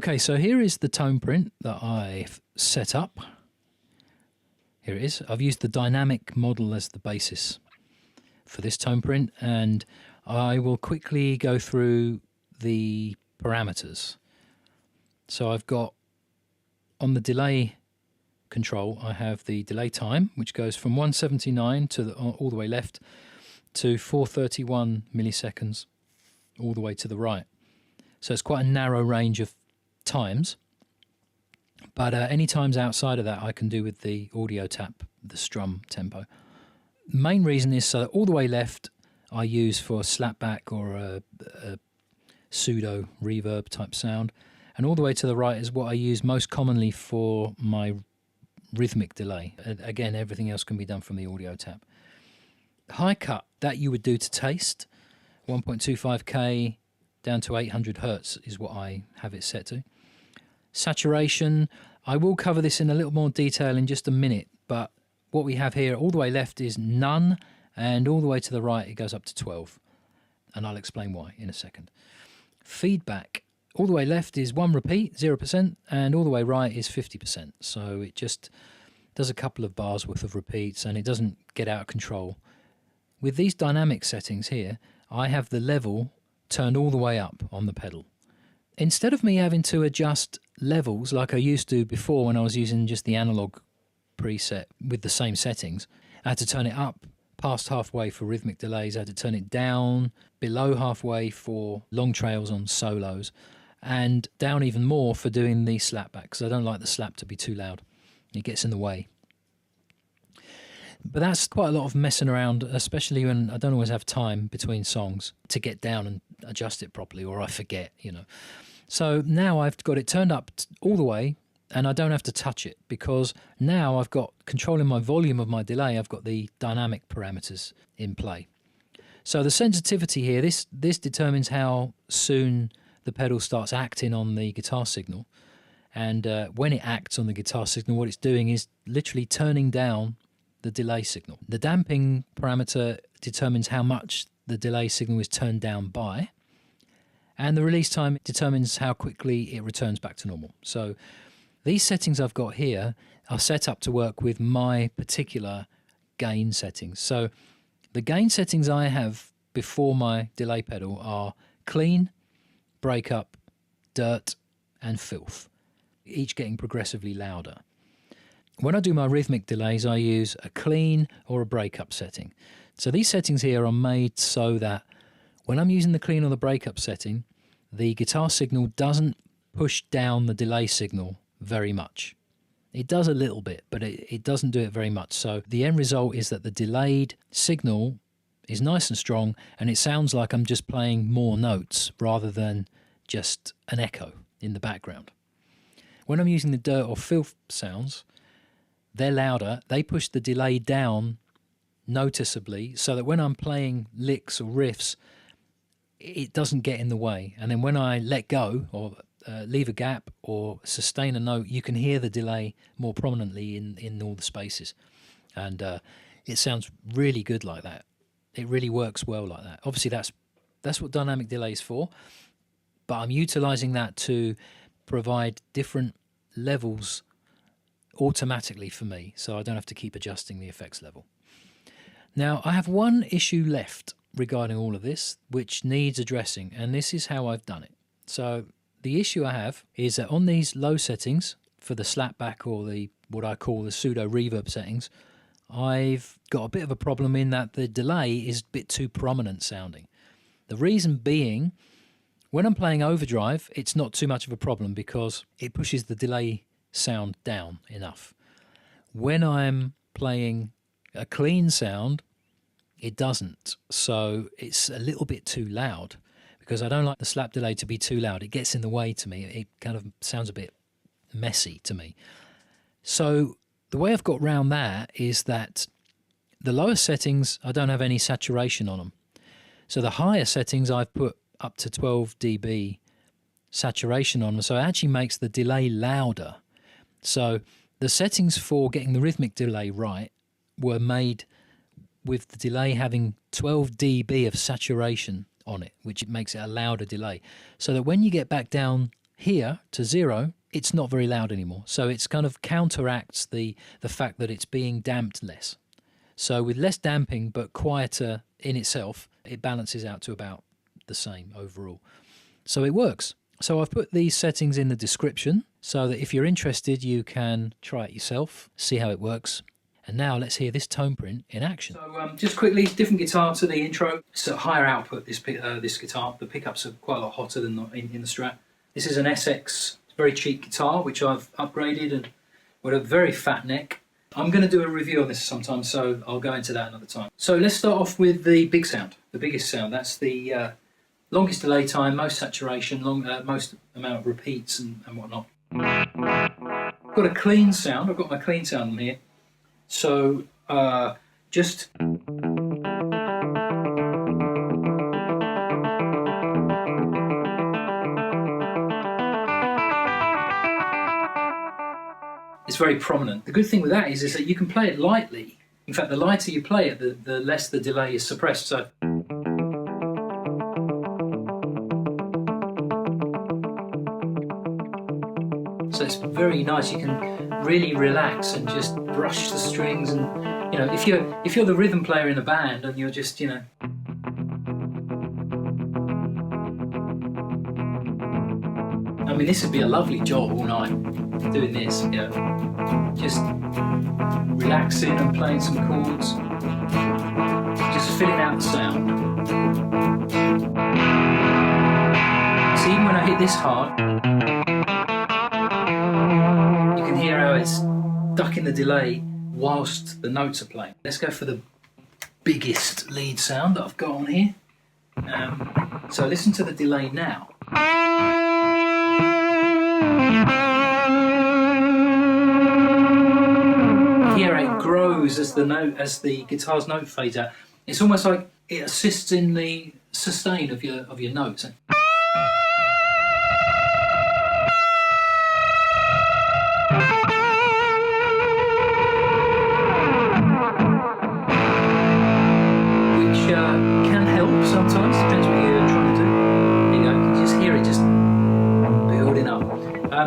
Okay, so here is the tone print that I've set up. Here it is. I've used the dynamic model as the basis for this tone print, and I will quickly go through the parameters. So I've got, on the delay control, I have the delay time, which goes from 179 to all the way left to 431 milliseconds all the way to the right. So it's quite a narrow range of times, but any times outside of that I can do with the audio tap, the strum tempo. Main reason is so that all the way left I use for slapback or a pseudo reverb type sound, and all the way to the right is what I use most commonly for my rhythmic delay. Again, everything else can be done from the audio tap. HiCut, that you would do to taste, 1.25K down to 800 Hertz is what I have it set to. Saturation, I will cover this in a little more detail in just a minute, but what we have here all the way left is none, and all the way to the right it goes up to 12, and I'll explain why in a second. Feedback, all the way left is 1 repeat, 0%, and all the way right is 50%, so it just does a couple of bars worth of repeats and it doesn't get out of control. With these dynamic settings here, I have the level turned all the way up on the pedal. Instead of me having to adjust levels like I used to before when I was using just the analog preset with the same settings, I had to turn it up past halfway for rhythmic delays, I had to turn it down below halfway for long trails on solos, and down even more for doing the slapback, because I don't like the slap to be too loud. It gets in the way. But that's quite a lot of messing around, especially when I don't always have time between songs to get down and adjust it properly, or I forget, you know. So now I've got it turned up all the way, and I don't have to touch it, because now I've got, controlling my volume of my delay, I've got the dynamic parameters in play. So the sensitivity here, this determines how soon the pedal starts acting on the guitar signal. And when it acts on the guitar signal, what it's doing is literally turning down the delay signal. The damping parameter determines how much the delay signal is turned down by, and the release time determines how quickly it returns back to normal. So these settings I've got here are set up to work with my particular gain settings. So the gain settings I have before my delay pedal are clean, breakup, dirt, and filth, each getting progressively louder. When I do my rhythmic delays, I use a clean or a breakup setting. So these settings here are made so that when I'm using the clean or the breakup setting, the guitar signal doesn't push down the delay signal very much. It does a little bit, but it doesn't do it very much. So the end result is that the delayed signal is nice and strong, and it sounds like I'm just playing more notes rather than just an echo in the background. When I'm using the dirt or filth sounds, they're louder, they push the delay down noticeably so that when I'm playing licks or riffs, it doesn't get in the way. And then when I let go or leave a gap or sustain a note, you can hear the delay more prominently in all the spaces. And it sounds really good like that. It really works well like that. Obviously, that's what dynamic delay is for, but I'm utilizing that to provide different levels automatically for me, so I don't have to keep adjusting the effects level. Now, I have one issue left regarding all of this, which needs addressing, and this is how I've done it. So the issue I have is that on these low settings for the slapback or the what I call the pseudo reverb settings, I've got a bit of a problem in that the delay is a bit too prominent sounding. The reason being, when I'm playing overdrive, it's not too much of a problem because it pushes the delay sound down enough. When I'm playing a clean sound, it doesn't. So it's a little bit too loud because I don't like the slap delay to be too loud. It gets in the way to me. It kind of sounds a bit messy to me. So the way I've got around that is that the lower settings, I don't have any saturation on them. So the higher settings, I've put up to 12 dB saturation on them. So it actually makes the delay louder. So the settings for getting the rhythmic delay right were made with the delay having 12 dB of saturation on it, which makes it a louder delay. So that when you get back down here to 0, it's not very loud anymore. So it's kind of counteracts the fact that it's being damped less. So with less damping but quieter in itself, it balances out to about the same overall. So it works. So I've put these settings in the description so that if you're interested, you can try it yourself, see how it works. And now let's hear this Toneprint in action. So just quickly, different guitar to the intro. It's a higher output, this guitar. The pickups are quite a lot hotter than in the Strat. This is an SX, very cheap guitar, which I've upgraded and with a very fat neck. I'm going to do a review on this sometime, so I'll go into that another time. So let's start off with the big sound, the biggest sound. That's the longest delay time, most saturation, most amount of repeats and whatnot. I've got a clean sound. I've got my clean sound on here. So just it's very prominent. The good thing with that is that you can play it lightly. In fact, the lighter you play it, the less the delay is suppressed. So it's very nice. You can really relax and just brush the strings, and you know, if you're the rhythm player in a band and you're just, you know, I mean, this would be a lovely job all night doing this, you know, just relaxing and playing some chords, just filling out the sound. So even when I hit this hard, hear how it's stuck in the delay whilst the notes are playing. Let's go for the biggest lead sound that I've got on here. So listen to the delay now. Here it grows as the guitar's note fades out. It's almost like it assists in the sustain of your notes. Can help sometimes, depends what you're trying to do. There you go, you can just hear it just building up.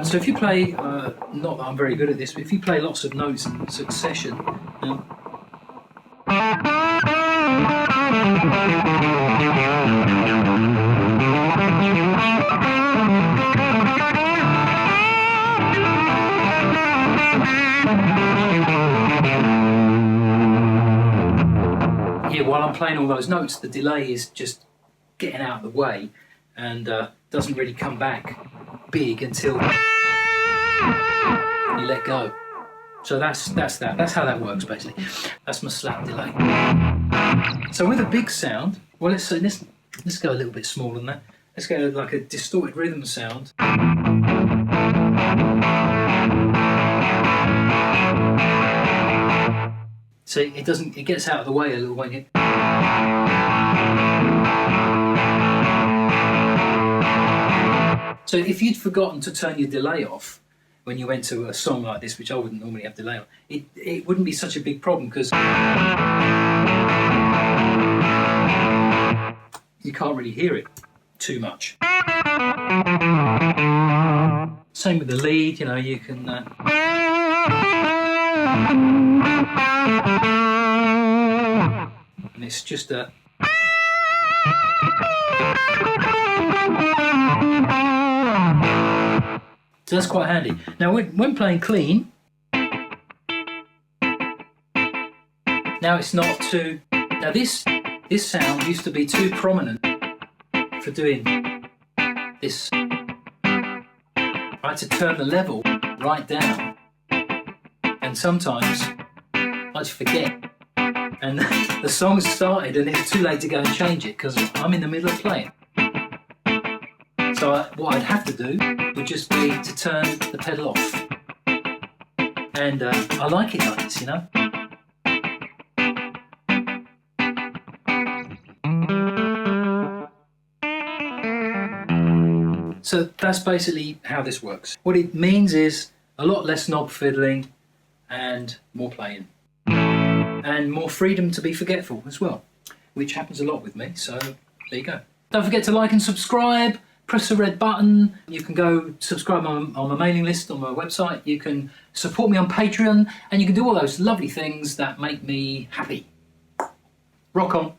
So if you play, not that I'm very good at this, but if you play lots of notes in succession, while I'm playing all those notes, the delay is just getting out of the way and doesn't really come back big until you let go. So that's how that works basically. That's my slap delay. So with a big sound, well, let's go a little bit smaller than that. Let's go like a distorted rhythm sound. So it gets out of the way a little when you... So if you'd forgotten to turn your delay off when you went to a song like this, which I wouldn't normally have delay on, it wouldn't be such a big problem because you can't really hear it too much. Same with the lead, you know, you can... and it's just a... So that's quite handy. Now when playing clean, now it's not too... Now this sound used to be too prominent for doing this. I had to turn the level right down, and sometimes I'd forget. And the song started and it's too late to go and change it because I'm in the middle of playing. So what I'd have to do would just be to turn the pedal off. And I like it like this, you know. So that's basically how this works. What it means is a lot less knob fiddling and more playing. And more freedom to be forgetful as well, which happens a lot with me, so there you go. Don't forget to like and subscribe, press the red button. You can go subscribe on my mailing list on my website. You can support me on Patreon, and you can do all those lovely things that make me happy. Rock on.